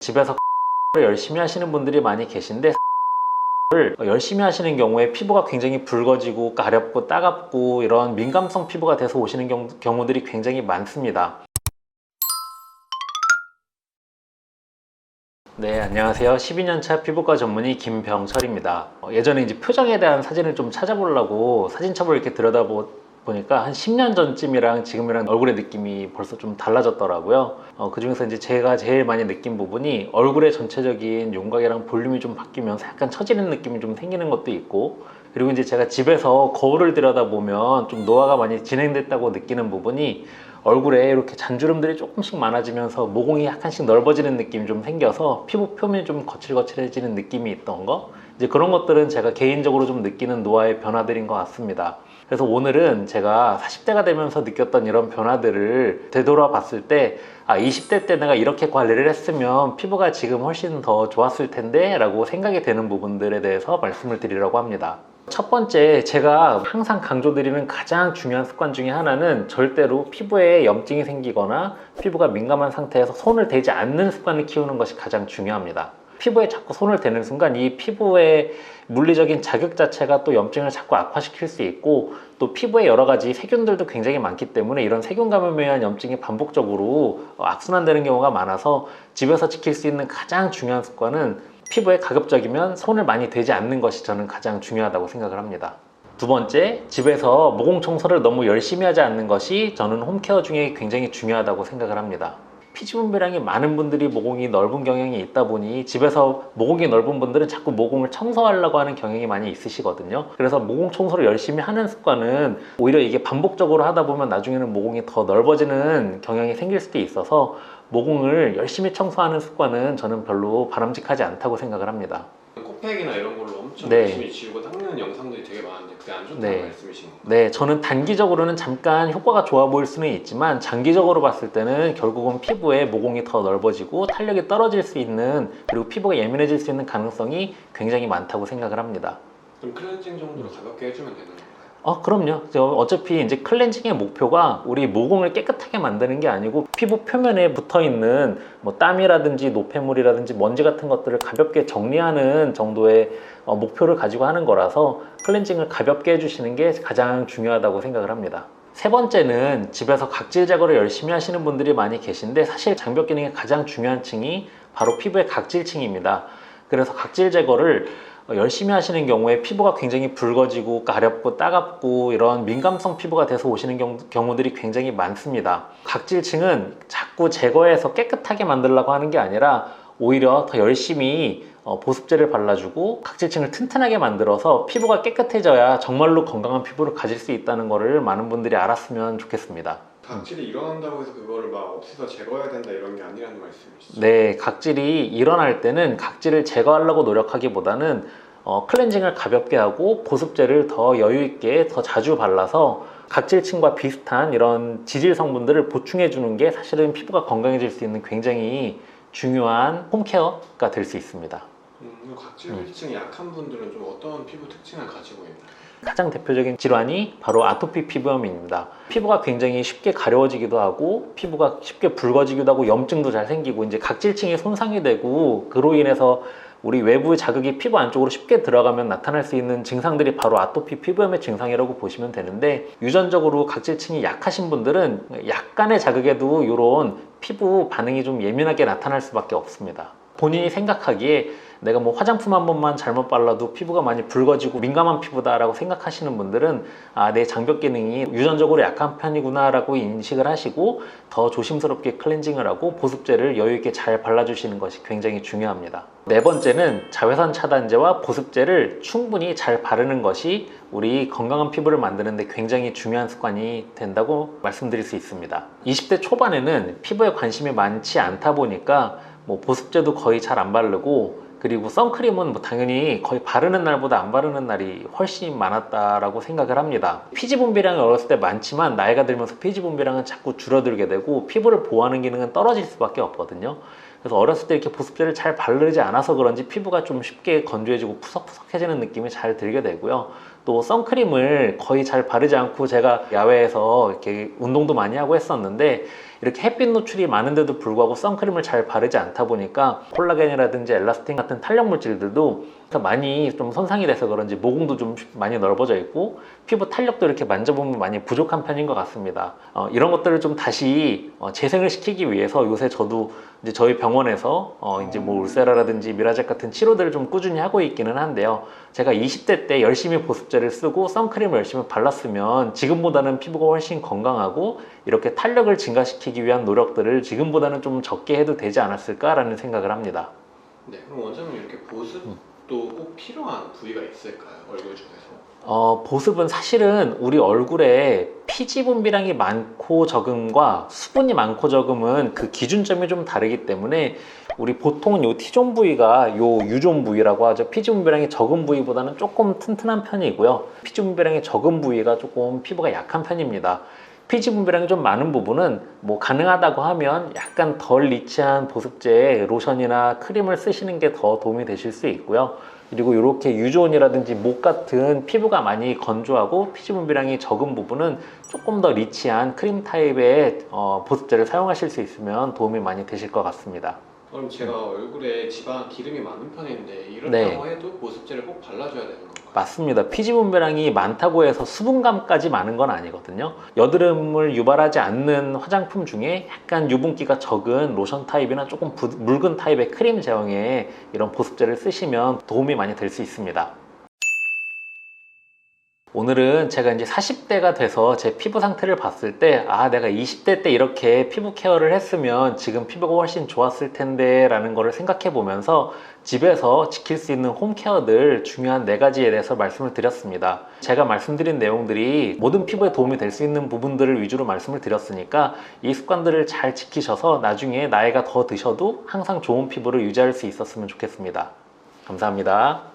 집에서 를 열심히 하시는 분들이 많이 계신데 를 열심히 하시는 경우에 피부가 굉장히 붉어지고 가렵고 따갑고 이런 민감성 피부가 돼서 오시는 경우들이 굉장히 많습니다. 네, 안녕하세요. 12년차 피부과 전문의 김병철입니다. 예전에 이제 표정에 대한 사진을 좀 찾아보려고 사진첩을 이렇게 들여다보니까 한 10년 전쯤이랑 지금이랑 얼굴의 느낌이 벌써 좀 달라졌더라고요. 그 중에서 이제 제가 제일 많이 느낀 부분이 얼굴의 전체적인 윤곽이랑 볼륨이 좀 바뀌면서 약간 처지는 느낌이 좀 생기는 것도 있고, 그리고 이제 제가 집에서 거울을 들여다보면 좀 노화가 많이 진행됐다고 느끼는 부분이 얼굴에 이렇게 잔주름들이 조금씩 많아지면서 모공이 약간씩 넓어지는 느낌이 좀 생겨서 피부 표면이 좀 거칠거칠해지는 느낌이 있던 거, 이제 그런 것들은 제가 개인적으로 좀 느끼는 노화의 변화들인 것 같습니다. 그래서 오늘은 제가 40대가 되면서 느꼈던 이런 변화들을 되돌아봤을 때 20대 때 내가 이렇게 관리를 했으면 피부가 지금 훨씬 더 좋았을 텐데 라고 생각이 되는 부분들에 대해서 말씀을 드리려고 합니다. 첫 번째, 제가 항상 강조드리는 가장 중요한 습관 중에 하나는 절대로 피부에 염증이 생기거나 피부가 민감한 상태에서 손을 대지 않는 습관을 키우는 것이 가장 중요합니다. 피부에 자꾸 손을 대는 순간 이 피부의 물리적인 자극 자체가 또 염증을 자꾸 악화시킬 수 있고, 또 피부에 여러 가지 세균들도 굉장히 많기 때문에 이런 세균 감염에 의한 염증이 반복적으로 악순환되는 경우가 많아서 집에서 지킬 수 있는 가장 중요한 습관은 피부에 가급적이면 손을 많이 대지 않는 것이 저는 가장 중요하다고 생각을 합니다. 두 번째, 집에서 모공 청소를 너무 열심히 하지 않는 것이 저는 홈케어 중에 굉장히 중요하다고 생각을 합니다. 피지 분비량이 많은 분들이 모공이 넓은 경향이 있다 보니 집에서 모공이 넓은 분들은 자꾸 모공을 청소하려고 하는 경향이 많이 있으시거든요. 그래서 모공 청소를 열심히 하는 습관은 오히려 이게 반복적으로 하다 보면 나중에는 모공이 더 넓어지는 경향이 생길 수도 있어서 모공을 열심히 청소하는 습관은 저는 별로 바람직하지 않다고 생각을 합니다. 코팩이나 이런 걸로 엄청 네. 열심히 지우고 닦는 영상들이 되게 많은데 그게 안 좋다는 네. 말씀이신 건가요? 네, 저는 단기적으로는 잠깐 효과가 좋아 보일 수는 있지만 장기적으로 봤을 때는 결국은 피부에 모공이 더 넓어지고 탄력이 떨어질 수 있는, 그리고 피부가 예민해질 수 있는 가능성이 굉장히 많다고 생각을 합니다. 그럼 클렌징 정도로 가볍게 해주면 되는 건가요? 그럼요. 어차피 이제 클렌징의 목표가 우리 모공을 깨끗하게 만드는 게 아니고 피부 표면에 붙어 있는 뭐 땀이라든지 노폐물이라든지 먼지 같은 것들을 가볍게 정리하는 정도의 목표를 가지고 하는 거라서 클렌징을 가볍게 해주시는 게 가장 중요하다고 생각을 합니다. 세 번째는 집에서 각질 제거를 열심히 하시는 분들이 많이 계신데, 사실 장벽 기능의 가장 중요한 층이 바로 피부의 각질층입니다. 그래서 각질 제거를 열심히 하시는 경우에 피부가 굉장히 붉어지고 가렵고 따갑고 이런 민감성 피부가 돼서 오시는 경우들이 굉장히 많습니다. 각질층은 자꾸 제거해서 깨끗하게 만들려고 하는 게 아니라 오히려 더 열심히 보습제를 발라주고 각질층을 튼튼하게 만들어서 피부가 깨끗해져야 정말로 건강한 피부를 가질 수 있다는 것을 많은 분들이 알았으면 좋겠습니다. 각질이 일어난다고 해서 그거를 막 없애서 제거해야 된다 이런 게 아니라는 말씀이시죠? 네, 각질이 일어날 때는 각질을 제거하려고 노력하기보다는 클렌징을 가볍게 하고 보습제를 더 여유 있게 더 자주 발라서 각질층과 비슷한 이런 지질 성분들을 보충해 주는 게 사실은 피부가 건강해질 수 있는 굉장히 중요한 홈케어가 될 수 있습니다. 각질층이 약한 분들은 좀 어떤 피부 특징을 가지고 있나요? 가장 대표적인 질환이 바로 아토피 피부염입니다. 피부가 굉장히 쉽게 가려워지기도 하고 피부가 쉽게 붉어지기도 하고 염증도 잘 생기고, 이제 각질층이 손상이 되고 그로 인해서 우리 외부의 자극이 피부 안쪽으로 쉽게 들어가면 나타날 수 있는 증상들이 바로 아토피 피부염의 증상이라고 보시면 되는데, 유전적으로 각질층이 약하신 분들은 약간의 자극에도 이런 피부 반응이 좀 예민하게 나타날 수밖에 없습니다. 본인이 생각하기에 내가 뭐 화장품 한 번만 잘못 발라도 피부가 많이 붉어지고 민감한 피부다라고 생각하시는 분들은 내 장벽 기능이 유전적으로 약한 편이구나 라고 인식을 하시고 더 조심스럽게 클렌징을 하고 보습제를 여유 있게 잘 발라주시는 것이 굉장히 중요합니다. 네 번째는 자외선 차단제와 보습제를 충분히 잘 바르는 것이 우리 건강한 피부를 만드는 데 굉장히 중요한 습관이 된다고 말씀드릴 수 있습니다. 20대 초반에는 피부에 관심이 많지 않다 보니까 뭐 보습제도 거의 잘 안 바르고, 그리고 선크림은 뭐 당연히 거의 바르는 날보다 안 바르는 날이 훨씬 많았다라고 생각을 합니다. 피지 분비량이 어렸을 때 많지만 나이가 들면서 피지 분비량은 자꾸 줄어들게 되고 피부를 보호하는 기능은 떨어질 수밖에 없거든요. 그래서 어렸을 때 이렇게 보습제를 잘 바르지 않아서 그런지 피부가 좀 쉽게 건조해지고 푸석푸석해지는 느낌이 잘 들게 되고요. 또 선크림을 거의 잘 바르지 않고 제가 야외에서 이렇게 운동도 많이 하고 했었는데 이렇게 햇빛 노출이 많은데도 불구하고 선크림을 잘 바르지 않다 보니까 콜라겐이라든지 엘라스틴 같은 탄력 물질들도 많이 좀 손상이 돼서 그런지 모공도 좀 많이 넓어져 있고 피부 탄력도 이렇게 만져보면 많이 부족한 편인 것 같습니다. 이런 것들을 좀 다시 재생을 시키기 위해서 요새 저도 이제 저희 병원에서 이제 뭐 울세라라든지 미라젤 같은 치료들을 좀 꾸준히 하고 있기는 한데요. 제가 20대 때 열심히 보습제를 쓰고 선크림을 열심히 발랐으면 지금보다는 피부가 훨씬 건강하고 이렇게 탄력을 증가시키기 위한 노력들을 지금보다는 좀 적게 해도 되지 않았을까라는 생각을 합니다. 네, 그럼 원장님 이렇게 보습도 꼭 필요한 부위가 있을까요? 얼굴 중에서? 보습은 사실은 우리 얼굴에 피지 분비량이 많고 적음과 수분이 많고 적음은 그 기준점이 좀 다르기 때문에 우리 보통은 요 T존 부위가 요 U존 부위라고 하죠. 피지 분비량이 적은 부위보다는 조금 튼튼한 편이고요. 피지 분비량이 적은 부위가 조금 피부가 약한 편입니다. 피지 분비량이 좀 많은 부분은 뭐 가능하다고 하면 약간 덜 리치한 보습제, 로션이나 크림을 쓰시는 게 더 도움이 되실 수 있고요. 그리고 이렇게 유존이라든지 목 같은 피부가 많이 건조하고 피지 분비량이 적은 부분은 조금 더 리치한 크림 타입의 보습제를 사용하실 수 있으면 도움이 많이 되실 것 같습니다. 그럼 제가 얼굴에 지방 기름이 많은 편인데 이렇다고 네. 해도 보습제를 꼭 발라줘야 되는 건가요? 맞습니다. 피지 분비량이 많다고 해서 수분감까지 많은 건 아니거든요. 여드름을 유발하지 않는 화장품 중에 약간 유분기가 적은 로션 타입이나 조금 묽은 타입의 크림 제형의 이런 보습제를 쓰시면 도움이 많이 될 수 있습니다. 오늘은 제가 이제 40대가 돼서 제 피부 상태를 봤을 때 내가 20대 때 이렇게 피부 케어를 했으면 지금 피부가 훨씬 좋았을 텐데 라는 거를 생각해 보면서 집에서 지킬 수 있는 홈케어들 중요한 4가지에 대해서 말씀을 드렸습니다. 제가 말씀드린 내용들이 모든 피부에 도움이 될 수 있는 부분들을 위주로 말씀을 드렸으니까 이 습관들을 잘 지키셔서 나중에 나이가 더 드셔도 항상 좋은 피부를 유지할 수 있었으면 좋겠습니다. 감사합니다.